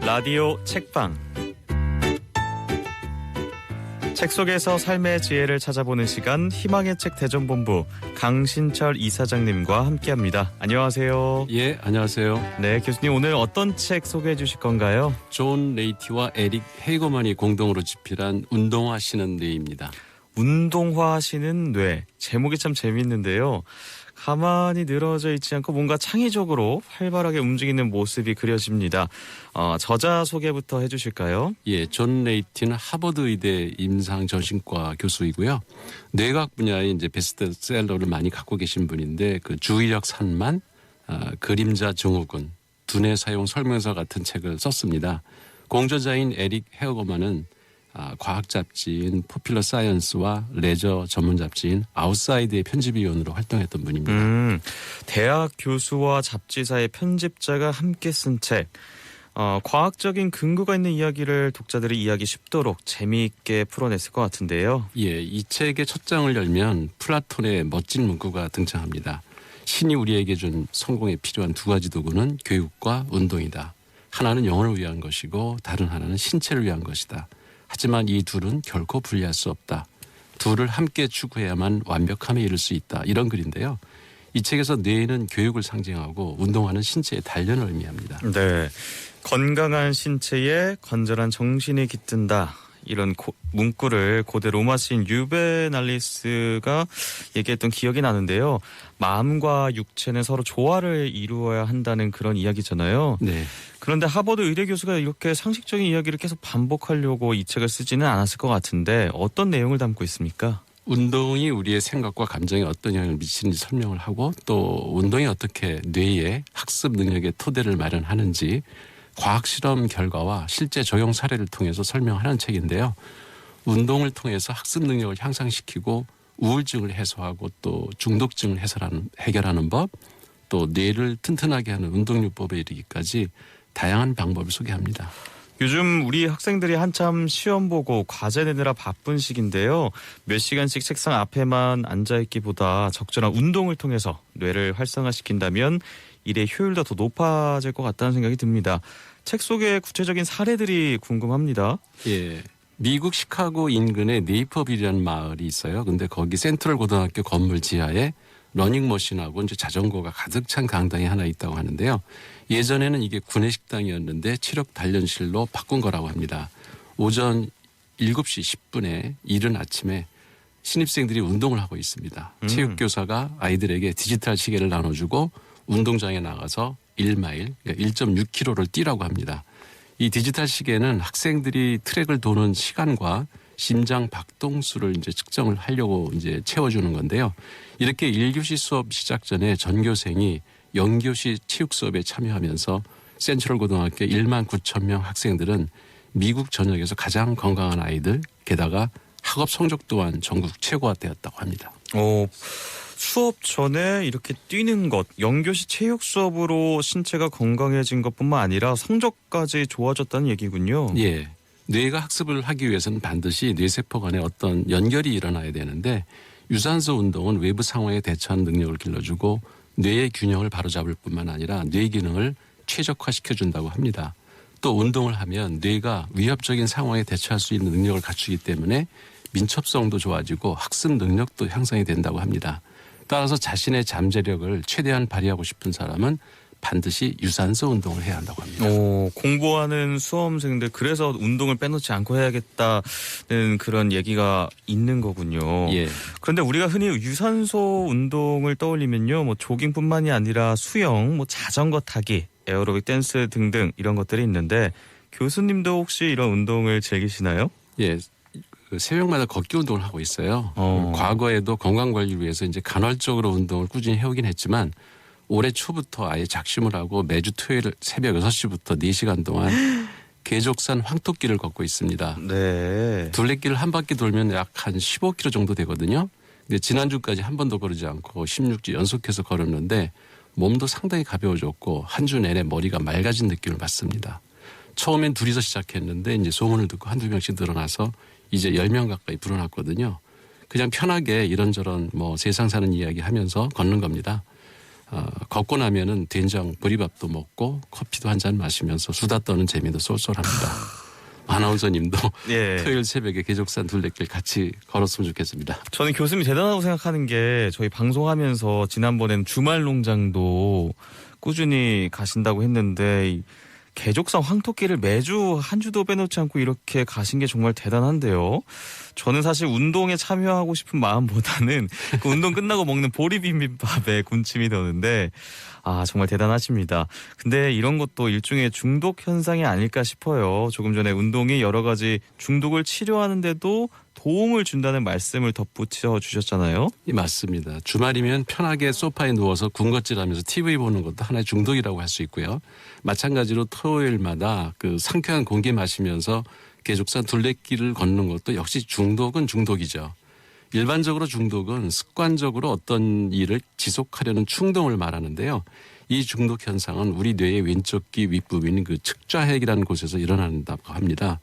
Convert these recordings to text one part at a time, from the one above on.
라디오 책방. 책 속에서 삶의 지혜를 찾아보는 시간, 희망의 책 대전본부 강신철 이사장님과 함께합니다. 안녕하세요. 예, 안녕하세요. 네, 교수님 오늘 어떤 책 소개해 주실 건가요? 존 레이티와 에릭 헤이거만이 공동으로 집필한 운동하시는 뇌입니다. 운동화하시는 뇌. 제목이 참 재밌는데요. 가만히 늘어져 있지 않고 뭔가 창의적으로 활발하게 움직이는 모습이 그려집니다. 저자 소개부터 해주실까요? 예, 존 레이티는 하버드 의대 임상정신과 교수이고요. 뇌과학 분야의 이제 베스트셀러를 많이 갖고 계신 분인데 그 주의력 산만, 그림자 증후군, 두뇌 사용 설명서 같은 책을 썼습니다. 공저자인 에릭 헤어거만은 과학 잡지인 포퓰러 사이언스와 레저 전문 잡지인 아웃사이드의 편집위원으로 활동했던 분입니다. 대학 교수와 잡지사의 편집자가 함께 쓴 책. 과학적인 근거가 있는 이야기를 독자들이 이해하기 쉽도록 재미있게 풀어냈을 것 같은데요. 예, 이 책의 첫 장을 열면 플라톤의 멋진 문구가 등장합니다. 신이 우리에게 준 성공에 필요한 두 가지 도구는 교육과 운동이다. 하나는 영혼을 위한 것이고 다른 하나는 신체를 위한 것이다. 하지만 이 둘은 결코 분리할 수 없다. 둘을 함께 추구해야만 완벽함에 이를 수 있다. 이런 글인데요. 이 책에서 뇌는 교육을 상징하고 운동하는 신체의 단련을 의미합니다. 네, 건강한 신체에 건전한 정신이 깃든다. 이런 문구를 고대 로마 시인 유베날리스가 얘기했던 기억이 나는데요. 마음과 육체는 서로 조화를 이루어야 한다는 그런 이야기잖아요. 네. 그런데 하버드 의대 교수가 이렇게 상식적인 이야기를 계속 반복하려고 이 책을 쓰지는 않았을 것 같은데 어떤 내용을 담고 있습니까? 운동이 우리의 생각과 감정에 어떤 영향을 미치는지 설명을 하고 또 운동이 어떻게 뇌의 학습 능력의 토대를 마련하는지 과학 실험 결과와 실제 적용 사례를 통해서 설명하는 책인데요. 운동을 통해서 학습 능력을 향상시키고 우울증을 해소하고 또 중독증을 해결하는 법, 또 뇌를 튼튼하게 하는 운동요법에 이르기까지 다양한 방법을 소개합니다. 요즘 우리 학생들이 한참 시험 보고 과제 내느라 바쁜 시기인데요. 몇 시간씩 책상 앞에만 앉아있기보다 적절한 운동을 통해서 뇌를 활성화시킨다면 일의 효율도 더 높아질 것 같다는 생각이 듭니다. 책 속의 구체적인 사례들이 궁금합니다. 예, 미국 시카고 인근에 네이퍼빌이라는 마을이 있어요. 근데 거기 센트럴 고등학교 건물 지하에 러닝머신하고 이제 자전거가 가득 찬 강당이 하나 있다고 하는데요. 예전에는 이게 구내식당이었는데 체력 단련실로 바꾼 거라고 합니다. 오전 7시 10분에 이른 아침에 신입생들이 운동을 하고 있습니다. 체육교사가 아이들에게 디지털 시계를 나눠주고 운동장에 나가서 1마일, 1.6km를 뛰라고 합니다. 이 디지털 시계는 학생들이 트랙을 도는 시간과 심장 박동수를 이제 측정을 하려고 이제 채워주는 건데요. 이렇게 1교시 수업 시작 전에 전교생이 0교시 체육 수업에 참여하면서 센트럴 고등학교 1만 9천 명 학생들은 미국 전역에서 가장 건강한 아이들, 게다가 학업 성적 또한 전국 최고가 되었다고 합니다. 수업 전에 이렇게 뛰는 것, 0교시 체육 수업으로 신체가 건강해진 것뿐만 아니라 성적까지 좋아졌다는 얘기군요. 예, 뇌가 학습을 하기 위해서는 반드시 뇌세포 간에 어떤 연결이 일어나야 되는데 유산소 운동은 외부 상황에 대처하는 능력을 길러주고 뇌의 균형을 바로잡을 뿐만 아니라 뇌 기능을 최적화시켜준다고 합니다. 또 운동을 하면 뇌가 위협적인 상황에 대처할 수 있는 능력을 갖추기 때문에 민첩성도 좋아지고 학습 능력도 향상이 된다고 합니다. 따라서 자신의 잠재력을 최대한 발휘하고 싶은 사람은 반드시 유산소 운동을 해야 한다고 합니다. 공부하는 수험생들 그래서 운동을 빼놓지 않고 해야겠다는 그런 얘기가 있는 거군요. 예. 그런데 우리가 흔히 유산소 운동을 떠올리면요, 뭐 조깅뿐만이 아니라 수영, 뭐 자전거 타기, 에어로빅 댄스 등등 이런 것들이 있는데 교수님도 혹시 이런 운동을 즐기시나요? 예. 새벽마다 걷기 운동을 하고 있어요. 과거에도 건강 관리를 위해서 이제 간헐적으로 운동을 꾸준히 해오긴 했지만 올해 초부터 아예 작심을 하고 매주 토요일 새벽 6시부터 4시간 동안 계족산 황토길을 걷고 있습니다. 네. 둘레길을 한 바퀴 돌면 약 한 15km 정도 되거든요. 근데 지난주까지 한 번도 거르지 않고 16주 연속해서 걸었는데 몸도 상당히 가벼워졌고 한 주 내내 머리가 맑아진 느낌을 받습니다. 처음엔 둘이서 시작했는데 이제 소문을 듣고 한두 명씩 늘어나서 이제 10명 가까이 불어났거든요. 그냥 편하게 이런저런 뭐 세상 사는 이야기 하면서 걷는 겁니다. 걷고 나면은 된장 보리밥도 먹고 커피도 한 잔 마시면서 수다 떠는 재미도 쏠쏠합니다. 아나운서님도 예. 토요일 새벽에 계족산 둘레길 같이 걸었으면 좋겠습니다. 저는 교수님이 대단하다고 생각하는 게 저희 방송하면서 지난번엔 주말 농장도 꾸준히 가신다고 했는데 이 개족산 황토길을 매주 한 주도 빼놓지 않고 이렇게 가신 게 정말 대단한데요. 저는 사실 운동에 참여하고 싶은 마음보다는 그 운동 끝나고 먹는 보리비빔밥에 군침이 도는데 정말 대단하십니다. 근데 이런 것도 일종의 중독 현상이 아닐까 싶어요. 조금 전에 운동이 여러 가지 중독을 치료하는데도 도움을 준다는 말씀을 덧붙여 주셨잖아요. 예, 맞습니다. 주말이면 편하게 소파에 누워서 군것질하면서 TV 보는 것도 하나의 중독이라고 할 수 있고요. 마찬가지로 토요일마다 그 상쾌한 공기 마시면서 계족산 둘레길을 걷는 것도 역시 중독은 중독이죠. 일반적으로 중독은 습관적으로 어떤 일을 지속하려는 충동을 말하는데요. 이 중독 현상은 우리 뇌의 왼쪽 귀 윗부분인 그 측좌핵이라는 곳에서 일어난다고 합니다.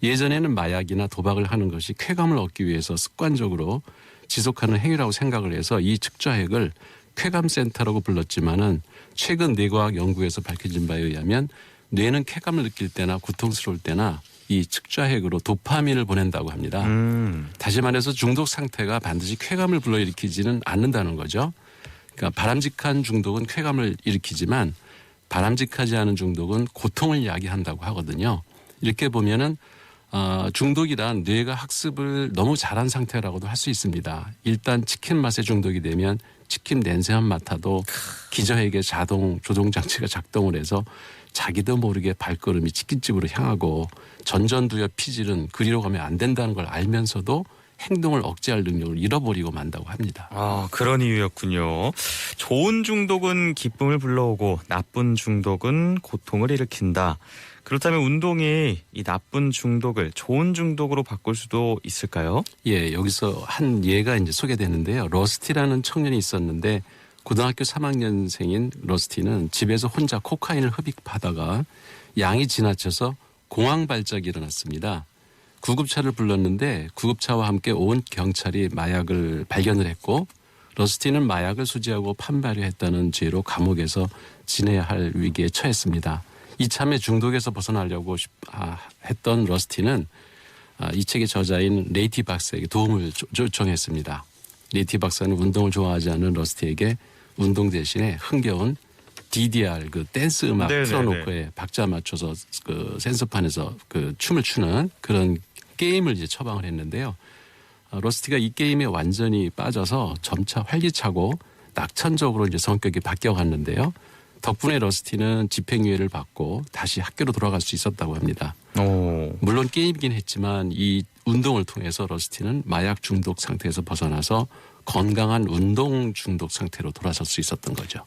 예전에는 마약이나 도박을 하는 것이 쾌감을 얻기 위해서 습관적으로 지속하는 행위라고 생각을 해서 이 측좌핵을 쾌감센터라고 불렀지만은 최근 뇌과학 연구에서 밝혀진 바에 의하면 뇌는 쾌감을 느낄 때나 고통스러울 때나 이 측좌핵으로 도파민을 보낸다고 합니다. 다시 말해서 중독 상태가 반드시 쾌감을 불러일으키지는 않는다는 거죠. 그러니까 바람직한 중독은 쾌감을 일으키지만 바람직하지 않은 중독은 고통을 이야기한다고 하거든요. 이렇게 보면은 중독이란 뇌가 학습을 너무 잘한 상태라고도 할 수 있습니다. 일단 치킨 맛에 중독이 되면 치킨 냄새만 맡아도 기저핵의 자동 조종 장치가 작동을 해서 자기도 모르게 발걸음이 치킨집으로 향하고 전전두엽 피질은 그리로 가면 안 된다는 걸 알면서도 행동을 억제할 능력을 잃어버리고 만다고 합니다. 그런 이유였군요. 좋은 중독은 기쁨을 불러오고 나쁜 중독은 고통을 일으킨다. 그렇다면 운동이 이 나쁜 중독을 좋은 중독으로 바꿀 수도 있을까요? 예, 여기서 한 예가 이제 소개되는데요. 러스티라는 청년이 있었는데 고등학교 3학년생인 러스티는 집에서 혼자 코카인을 흡입하다가 양이 지나쳐서 공황 발작이 일어났습니다. 구급차를 불렀는데 구급차와 함께 온 경찰이 마약을 발견을 했고 러스티는 마약을 수지하고 판매하려 했다는 죄로 감옥에서 지내야 할 위기에 처했습니다. 이참에 중독에서 벗어나려고 했던 러스티는 이 책의 저자인 레이티 박사에게 도움을 요청했습니다. 레이티 박사는 운동을 좋아하지 않는 러스티에게 운동 대신에 흥겨운 DDR 그 댄스 음악 틀어놓고 박자 맞춰서 그 센서판에서 그 춤을 추는 그런 게임을 이제 처방을 했는데요. 러스티가 이 게임에 완전히 빠져서 점차 활기차고 낙천적으로 이제 성격이 바뀌어갔는데요. 덕분에 러스티는 집행유예를 받고 다시 학교로 돌아갈 수 있었다고 합니다. 물론 게임이긴 했지만 이 운동을 통해서 러스티는 마약 중독 상태에서 벗어나서 건강한 운동 중독 상태로 돌아설 수 있었던 거죠.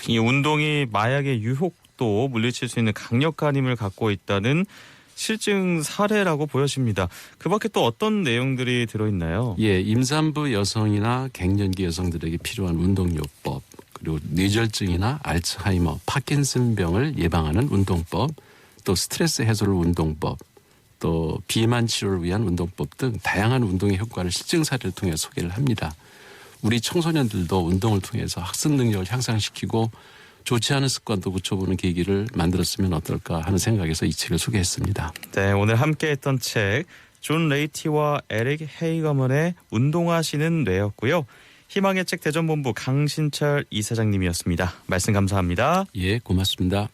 이 운동이 마약의 유혹도 물리칠 수 있는 강력한 힘을 갖고 있다는 실증 사례라고 보여집니다. 그 밖에 또 어떤 내용들이 들어있나요? 예, 임산부 여성이나 갱년기 여성들에게 필요한 운동요법, 그리고 뇌졸중이나 알츠하이머, 파킨슨병을 예방하는 운동법, 또 스트레스 해소를 운동법, 또 비만 치료를 위한 운동법 등 다양한 운동의 효과를 실증 사례를 통해 소개를 합니다. 우리 청소년들도 운동을 통해서 학습 능력을 향상시키고 좋지 않은 습관도 고쳐보는 계기를 만들었으면 어떨까 하는 생각에서 이 책을 소개했습니다. 네, 오늘 함께했던 책 존 레이티와 에릭 헤이거먼의 운동하시는 뇌였고요. 희망의 책 대전본부 강신철 이사장님이었습니다. 말씀 감사합니다. 예, 고맙습니다.